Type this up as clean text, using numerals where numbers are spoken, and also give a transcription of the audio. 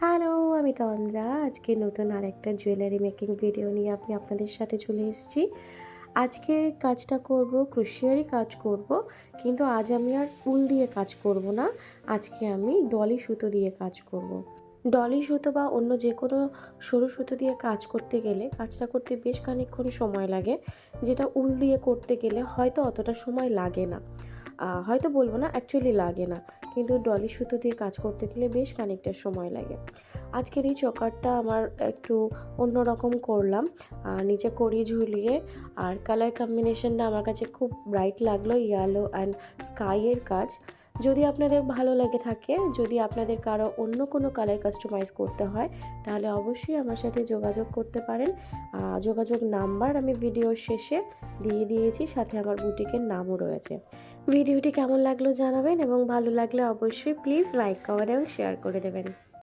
Hello, আমি তন্দ্রা। আজকে নতুন আরেকটা জুয়েলারি মেকিং ভিডিও নিয়ে আমি আপনাদের সাথে চলে এসেছি। আজকে কাজটা করব, ক্রোশিয়ারই কাজ করব, কিন্তু আজ আমি আর উল দিয়ে কাজ করব না। আজকে আমি ডলি সুতো দিয়ে কাজ করব। ডলি সুতো বা অন্য যে কোনো সরু সুতো দিয়ে কাজ করতে গেলে কাজটা করতে বেশ খানিকক্ষণ সময় লাগে, যেটা উল দিয়ে করতে গেলে হয়তো অতটা সময় লাগে না। হয়তো বলবো না, অ্যাকচুয়ালি লাগে না, কিন্তু ডলি সুতো দিয়ে কাজ করতে গেলে বেশ খানিকটা সময় লাগে। আজকের এই চকারটা আমার একটু অন্যরকম করলাম, নিচে কড়ি ঝুলিয়ে, আর কালার কম্বিনেশনটা আমার কাছে খুব ব্রাইট লাগলো, ইয়েলো অ্যান্ড স্কাইয়ের কাজ। যদি আপনাদের ভালো লেগে থাকে, যদি আপনাদের কারো অন্য কোনো কালার কাস্টমাইজ করতে হয়, তাহলে অবশ্যই আমার সাথে যোগাযোগ করতে পারেন। যোগাযোগ নাম্বার আমি ভিডিওর শেষে দিয়ে দিয়েছি, সাথে আমার বুটিকের নামও রয়েছে। ভিডিওটি কেমন লাগলো জানাবেন, এবং ভালো লাগলে অবশ্যই প্লিজ লাইক, কমেন্ট এবং শেয়ার করে দেবেন।